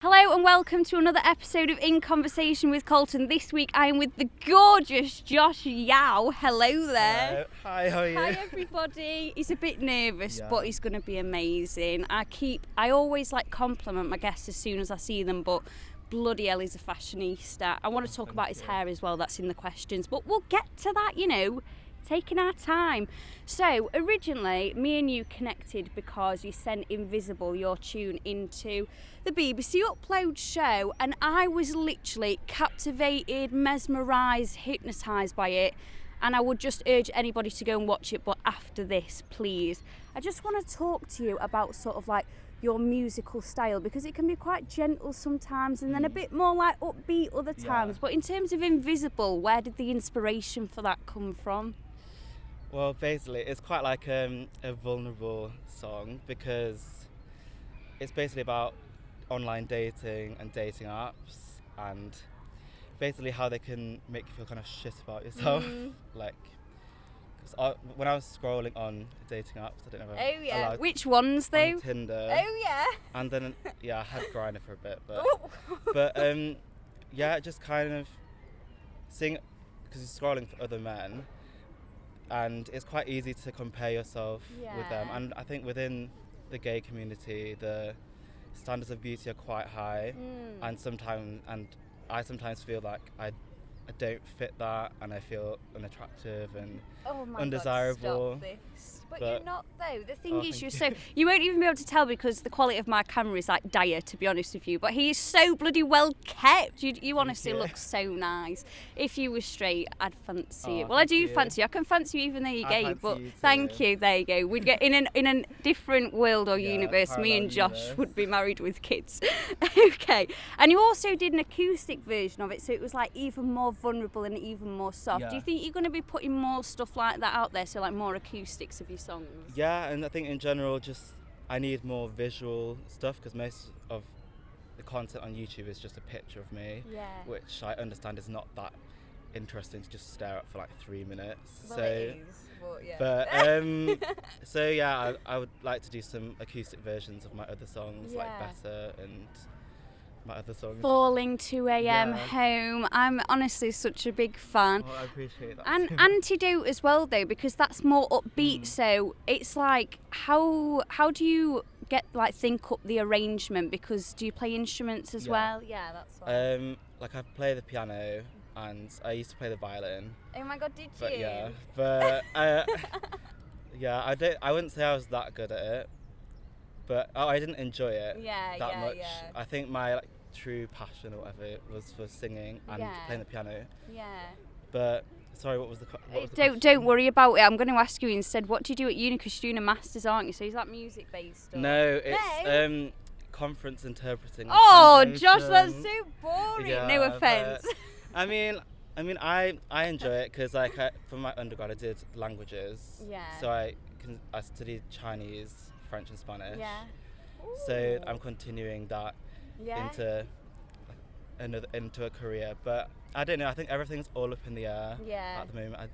Hello and welcome to another episode of In Conversation with Colton. This week I am with the gorgeous Josh Yau. Hello there. Hi, how are you? Hi everybody. He's a bit nervous, but he's going to be amazing. I always compliment my guests as soon as I see them, but bloody hell, he's a fashionista. I want to talk about his hair as well, that's in the questions, but we'll get to that, taking our time. So originally me and you connected because you sent Invisible, your tune, into the BBC Upload show, and I was literally captivated, mesmerised, hypnotised by it, and I would just urge anybody to go and watch it. But after this, please, I just want to talk to you about sort of like your musical style, because it can be quite gentle sometimes and then a bit more like upbeat other times. But in terms of Invisible, where did the inspiration for that come from? Well, basically, it's quite like a vulnerable song because it's basically about online dating and dating apps and basically how they can make you feel kind of shit about yourself. When I was scrolling on dating apps, I don't know. Oh yeah, which ones though? On Tinder. Oh yeah. And then I had Grindr for a bit, but just kind of seeing, because you're scrolling for other men. And it's quite easy to compare yourself with them. And I think within the gay community, the standards of beauty are quite high. And I sometimes feel like I don't fit that, and I feel unattractive and undesirable. God, stop this. But you're not though. The thing is, you won't even be able to tell because the quality of my camera is like dire, to be honest with you. But he is so bloody well kept. You honestly look so nice. If you were straight, I'd fancy it. Well, I do fancy you. I can fancy you even though you're gay. But thank you. There you go. We'd get in a different world or universe. Me and Josh would be married with kids. Okay. And you also did an acoustic version of it, so it was like even more vulnerable and even more soft. Do you think you're going to be putting more stuff like that out there, so like more acoustics of your songs? Yeah, and I think in general I need more visual stuff because most of the content on YouTube is just a picture of me, which I understand is not that interesting to just stare at for like 3 minutes. Well, it is, but I would like to do some acoustic versions of my other songs, like Better and my other songs. Falling 2 a.m. Home. I'm honestly such a big fan. Oh, I appreciate that. And Antidote as well though, because that's more upbeat. So it's like how do you think up the arrangement? Because do you play instruments as well? Yeah, that's right. I play the piano and I used to play the violin. Oh my god, did but, you? I wouldn't say I was that good at it. But I didn't enjoy it that much. Yeah. I think my true passion or whatever was for singing and playing the piano. Yeah. But sorry, what was the question? Don't worry about it. I'm going to ask you instead. What do you do at uni? Because you're doing a masters, aren't you? So is that music based? No, it's conference interpreting. Oh, Josh, that's so boring. No offense. I mean, I enjoy it because for my undergrad I did languages. Yeah. So I studied Chinese, French and Spanish. Yeah. So I'm continuing that into a career, but I don't know. I think everything's all up in the air at the moment.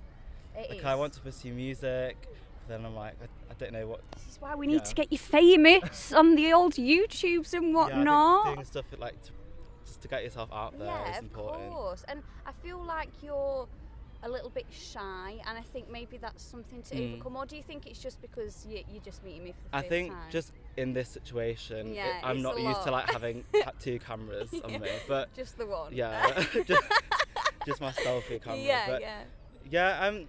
I want to pursue music, but then I'm like, I don't know what. This is why we need to get you famous on the old YouTubes and whatnot. I think doing stuff just to get yourself out there is important. Yeah, of course. And I feel like you're a little bit shy, and I think maybe that's something to overcome. Or do you think it's just because you're just meeting me for the first time? I think just in this situation, I'm not used to having 2 cameras on me, but just the one. Yeah, just my selfie camera.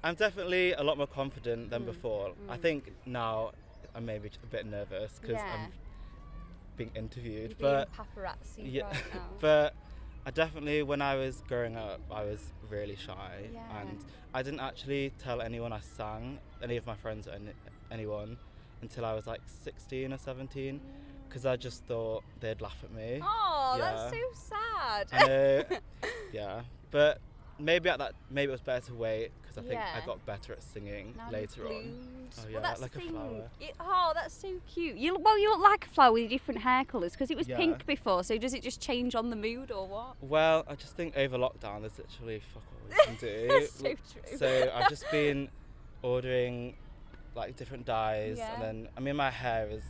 I'm definitely a lot more confident than before. I think now I'm maybe a bit nervous because I'm being interviewed. You're being paparazzi right now. But I definitely, when I was growing up, I was really shy, and I didn't actually tell anyone I sang, any of my friends or anyone, until I was like 16 or 17, because I just thought they'd laugh at me. Oh, that's so sad. I know. Yeah, but maybe it was better to wait, because I think I got better at singing later on. Oh yeah, that's like a flower. That's so cute. You look like a flower with different hair colours, because it was pink before, so does it just change on the mood or what? Well, I just think over lockdown there's literally fuck all we can do. That's so true. So I've just been ordering different dyes, and then my hair is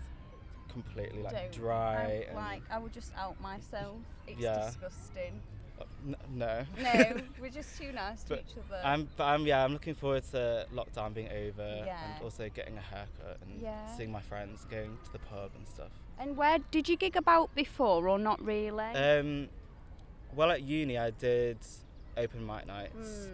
completely like Don't. dry. And I would just out myself. It's Yeah. disgusting. No. No, we're just too nice to each other. I'm looking forward to lockdown being over Yeah. and also getting a haircut and seeing my friends, going to the pub and stuff. And where did you gig about before or not really? Well, at uni I did open mic nights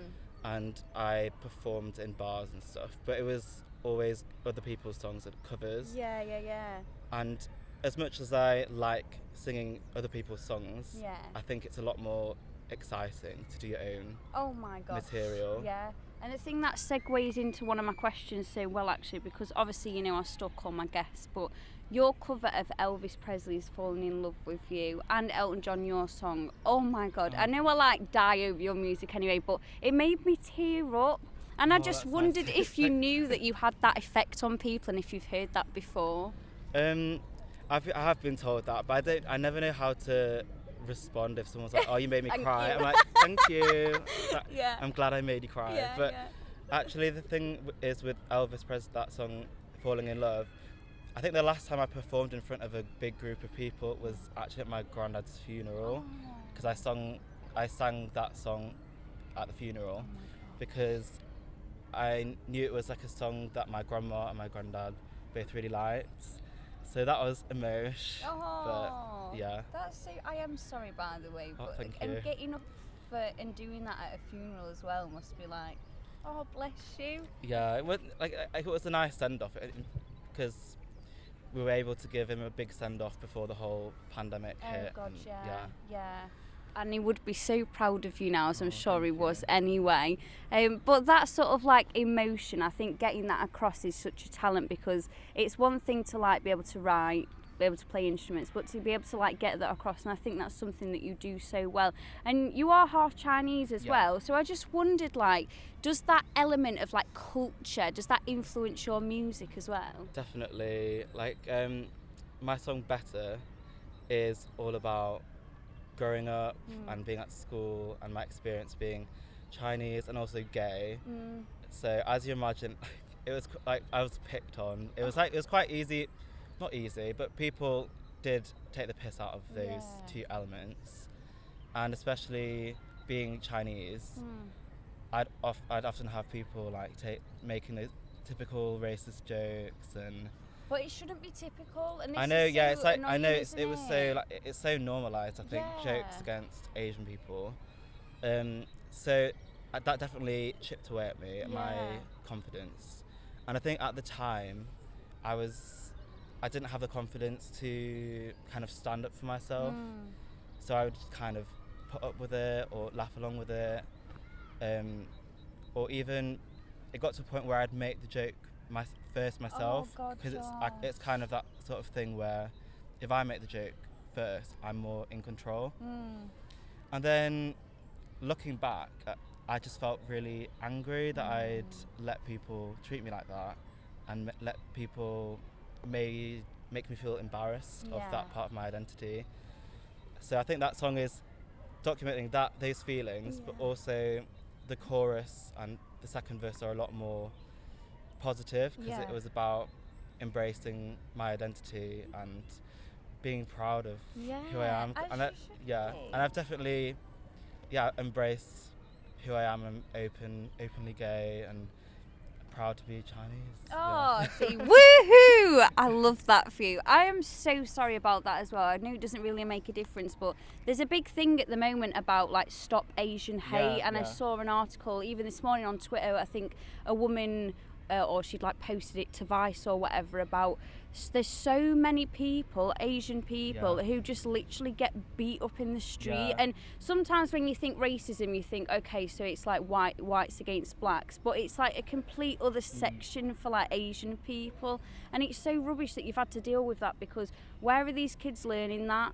and I performed in bars and stuff, but it was always other people's songs and covers. Yeah. And as much as I like singing other people's songs, Yeah. I think it's a lot more exciting to do your own Oh my gosh. material. Yeah. And I think that segues into one of my questions so well, actually, because obviously, you know, I stalk all my guests, but your cover of Elvis Presley's Falling in Love with You and Elton John, your song, oh my God. I know I like die over your music anyway, but it made me tear up. And I just that's wondered nice. if you knew that you had that effect on people and if you've heard that before. I have been told that, but I never know how to respond if someone's like, "Oh, you made me Thank cry." you. I'm like, "Thank you. Yeah. I'm glad I made you cry." Yeah, but yeah. actually, the thing is with Elvis Presley, that song, "Falling in Love," I think the last time I performed in front of a big group of people was actually at my granddad's funeral, because I sang that song at the funeral because I knew it was like a song that my grandma and my granddad both really liked. So that was emotion. Oh, but yeah. That's so. I am sorry, by the way. Oh, But thank and you. getting up for and doing that at a funeral as well must be like, oh, bless you. Yeah, it was a nice send off because we were able to give him a big send off before the whole pandemic hit. Oh God, and yeah. And he would be so proud of you now, as I'm sure he thank was you. anyway. But that sort of like emotion, I think getting that across is such a talent, because it's one thing to like be able to write, be able to play instruments, but to be able to like get that across, and I think that's something that you do so well. And you are half Chinese as well, so I just wondered, like, does that element of like culture, does that influence your music as well? Definitely. Like my song "Better" is all about growing up and being at school and my experience being Chinese and also gay. So as you imagine, it was like I was picked on. It was quite easy, not easy, but people did take the piss out of those two elements, and especially being Chinese, I'd often have people like making those typical racist jokes and. But it shouldn't be typical. And I know, it's so I know annoying, it was so like it's so normalised. I think jokes Yeah. against Asian people, so that definitely chipped away at me, at my confidence. And I think at the time, I didn't have the confidence to kind of stand up for myself. So I would just kind of put up with it or laugh along with it, or even it got to a point where I'd make the joke myself, God, because Josh. it's kind of that sort of thing where if I make the joke first, I'm more in control. And then looking back, I just felt really angry that I'd let people treat me like that and let people make me feel embarrassed of that part of my identity. So I think that song is documenting those feelings, but also the chorus and the second verse are a lot more positive, because it was about embracing my identity and being proud of who I am. And I've definitely embraced who I am. I'm openly gay and proud to be Chinese. Oh, see, woohoo! I love that for you. I am so sorry about that as well. I know it doesn't really make a difference, but there's a big thing at the moment about like stop Asian hate, and I saw an article even this morning on Twitter. I think a woman, or she'd like posted it to Vice or whatever, about there's so many people, Asian people, who just literally get beat up in the street. And sometimes when you think racism, you think, okay, so it's like whites against blacks, but it's like a complete other section for like Asian people. And it's so rubbish that you've had to deal with that, because where are these kids learning that?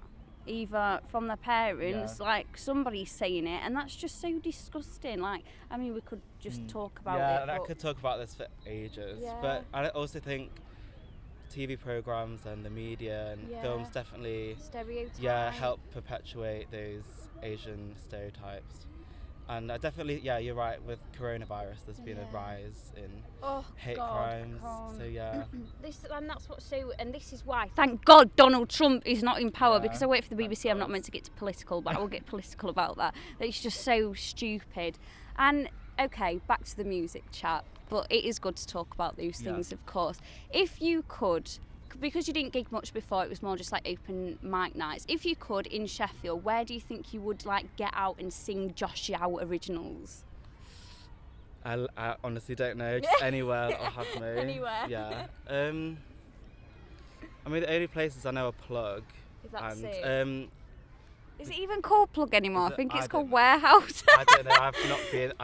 Either from their parents, like somebody's saying it, and that's just so disgusting. Like, I mean, we could just talk about it. Yeah, I could talk about this for ages, but I also think TV programs and the media and films definitely stereotypes. help perpetuate those Asian stereotypes. And definitely, yeah, you're right. With coronavirus, there's been a rise in hate crimes. So yeah, and that's what's so. And this is why, thank God, Donald Trump is not in power. Because I work for the BBC, I'm not meant to get political, but I will get political about that. It's just so stupid. And okay, back to the music chat. But it is good to talk about those things, of course. If you could. Because you didn't gig much before, it was more just like open mic nights. If you could, in Sheffield, where do you think you would like get out and sing Josh Yau originals? I honestly don't know. Just anywhere or have me. Anywhere. Yeah. I mean, the only places I know are Plug. That's it. Is it even called Plug anymore? I think it's called Warehouse. I don't know. I've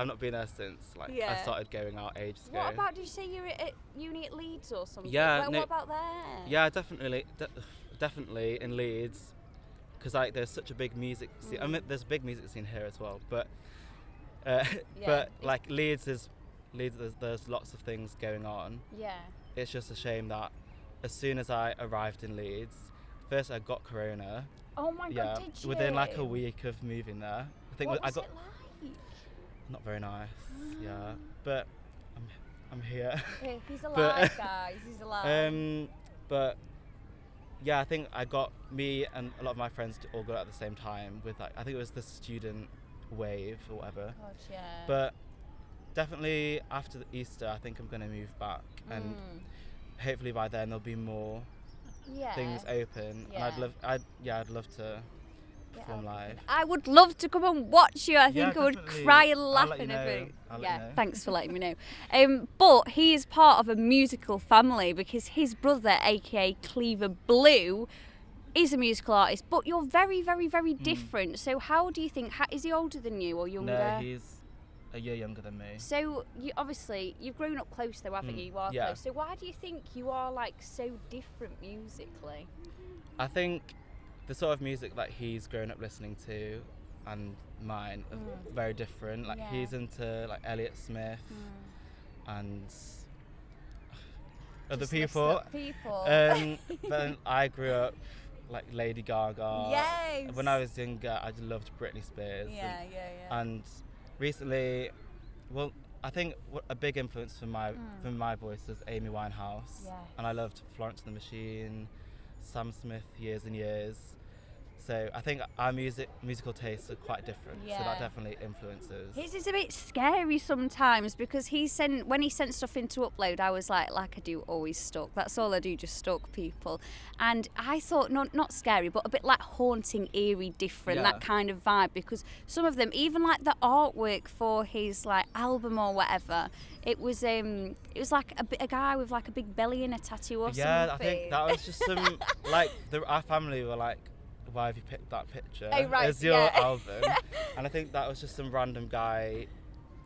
not been there since I started going out ages ago. What about? Did you say you were at uni at Leeds or something? Yeah. What about there? Yeah, definitely in Leeds, because there's such a big music scene. I mean, there's a big music scene here as well, but Leeds there's lots of things going on. Yeah. It's just a shame that as soon as I arrived in Leeds, first I got corona. Oh my God, did you? Within a week of moving there. I think what was it like? Not very nice. Yeah, but I'm here. He's alive, guys. He's alive. But yeah, I think me and a lot of my friends all got at the same time with I think it was the student wave or whatever. God, yeah. But definitely after the Easter, I think I'm going to move back, and hopefully by then there'll be more things open. Yeah. And I'd love to perform live. I would love to come and watch you. I think I would definitely. cry and laugh and everything. Thanks for letting me know. But he is part of a musical family because his brother, aka Cleaver Blue, is a musical artist. But you're very, very, very different. So how do you think? Is he older than you or younger? No, he's a year younger than me. So you've grown up close though, haven't you? You are close. So why do you think you are so different musically? I think the sort of music that he's grown up listening to and mine are very different. He's into Elliott Smith and other people. But then I grew up Lady Gaga. Yes. When I was younger, I just loved Britney Spears. Yeah. And recently, I think a big influence for my voice was Amy Winehouse. Yeah. And I loved Florence and the Machine, Sam Smith, years and years. So I think our musical tastes are quite different. Yeah. So that definitely influences. His is a bit scary sometimes because when he sent stuff into upload, I was like I do, always stalk. That's all I do, just stalk people. And I thought not scary, but a bit haunting, eerie, different, that kind of vibe. Because some of them, even the artwork for his album or whatever, it was a guy with a big belly and a tattoo or something. Yeah, I think that was just some our family were like, why have you picked that picture as your album? And I think that was just some random guy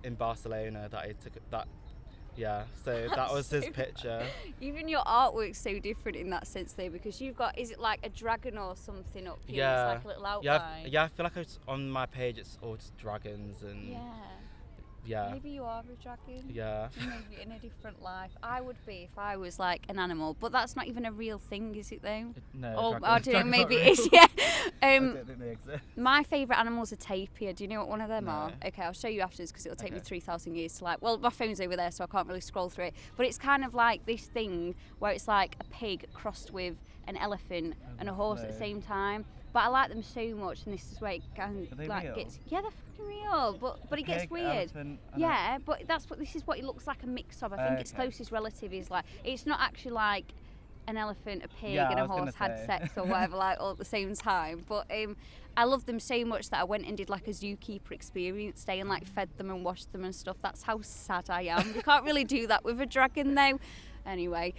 in Barcelona that he took that. Yeah, so that was his picture. Even your artwork's so different in that sense though, because you've got, is it a dragon or something up here? Yeah. It's a little outline. I feel it's on my page it's all just dragons and yeah. Maybe you are a dragon. Yeah. Maybe in a different life. I would be if I was an animal, but that's not even a real thing, is it though? No. I don't know, maybe it is, yeah. I don't think they exist. My favourite animals are tapir. Do you know what one of them are? Okay, I'll show you afterwards because it'll take me 3,000 years to my phone's over there so I can't really scroll through it. But it's kind of this thing where it's a pig crossed with an elephant and a horse at the same time. But I like them so much, and this is where it can real? gets. Yeah, they're fucking real. But it gets weird. Yeah, but this is what it looks like a mix of. I think its closest relative is it's not actually an elephant, a pig, and a horse had sex or whatever all at the same time. But I love them so much that I went and did a zookeeper experience day and fed them and washed them and stuff. That's how sad I am. You can't really do that with a dragon though. Anyway,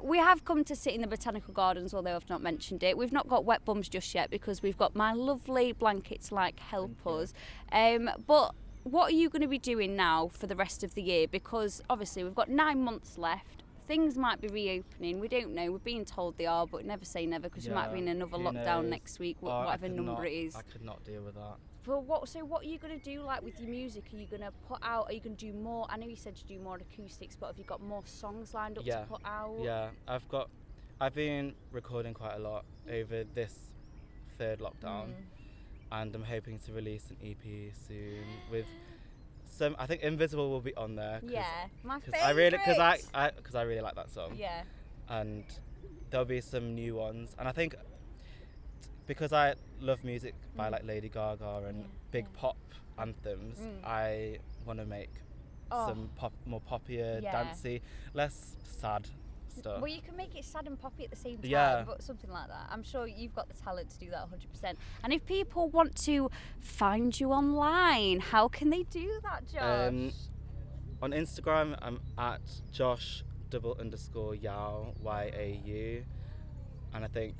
we have come to sit in the botanical gardens, although I've not mentioned it. We've not got wet bums just yet because we've got my lovely blankets to help us. But what are you going to be doing now for the rest of the year? Because obviously we've got 9 months left. Things might be reopening. We don't know. We're being told they are, but never say never because we might be in another lockdown next week, whatever number it is. I could not deal with that. But what are you going to do with your music? Are you going to put out, are you going to do more? I know you said you do more acoustics, but have you got more songs lined up to put out? Yeah, I've been recording quite a lot over this third lockdown. and I'm hoping to release an EP soon with some. I think Invisible will be on there. Yeah, my favourite. Because I really like that song. Yeah. And there'll be some new ones, and I think because I love music by like Lady Gaga and big pop anthems, I want to make some more poppier, dancey, less sad stuff. Well, you can make it sad and poppy at the same time, Yeah. but something like that. I'm sure you've got the talent to do that 100%. And if people want to find you online, how can they do that, Josh? On Instagram, I'm at Josh _Yau, YAU, and I think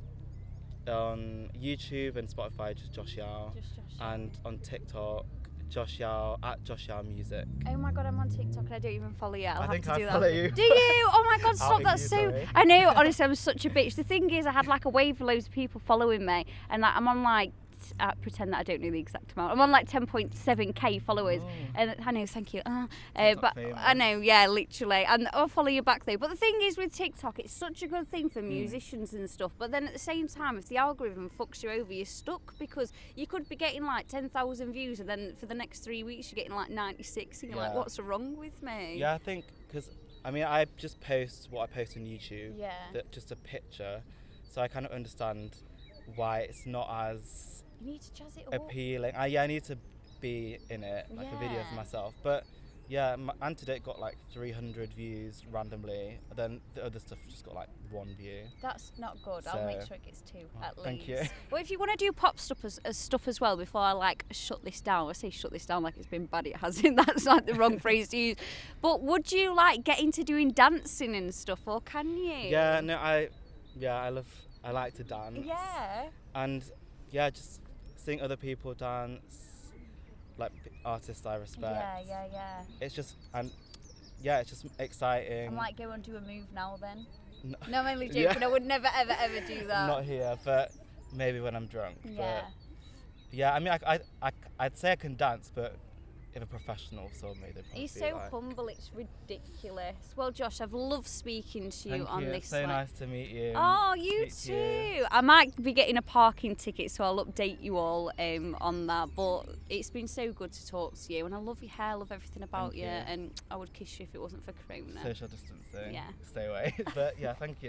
on YouTube and Spotify just Josh Yau, and on TikTok Josh Yau at Josh Yau Music. Oh my god, I'm on TikTok and I don't even follow you. I'll have think to I do that. follow you. Do you? Oh my god, stop! Outing That's you, so. sorry. I know. Honestly, I'm such a bitch. The thing is, I had like a wave of loads of people following me, and like I'm on like. I pretend that I don't know the exact amount. I'm on like 10.7k followers, and I know, thank you. But I know, yeah, literally, and I'll follow you back though. But the thing is with TikTok, it's such a good thing for musicians and stuff. But then at the same time, if the algorithm fucks you over, you're stuck, because you could be getting like 10,000 views, and then for the next 3 weeks you're getting like 96, and you're like, what's wrong with me? Yeah, I think because I just post what I post on YouTube. Yeah. Just a picture, so I kind of understand why it's not as You need to jazz it up. appealing. I need to be in it, like a video for myself. But yeah, my Antidote got like 300 views randomly. Then the other stuff just got like 1 view. That's not good. I'll make sure it gets 2 at least. Thank you. Well, if you want to do pop stuff as well, before I like shut this down, I say shut this down like it's been bad. It hasn't. That's like the wrong phrase to use. But would you like get into doing dancing and stuff, or can you? Yeah, no, I like to dance. Yeah. And yeah, just seeing other people dance, like artists I respect. Yeah. It's just it's just exciting. I might go and do a move now then. No, I'm only joking. I would never ever do that. Not here, but maybe when I'm drunk. Yeah. But yeah, I'd say I can dance, but if a professional saw me, they'd probably He's be so like, humble, it's ridiculous. Well, Josh, I've loved speaking to you on this. It's so nice to meet you. Oh, you too. I might be getting a parking ticket, so I'll update you all on that. But it's been so good to talk to you, and I love your hair, I love everything about you, and I would kiss you if it wasn't for Corona. Social distancing. Yeah. Stay away. But yeah, thank you.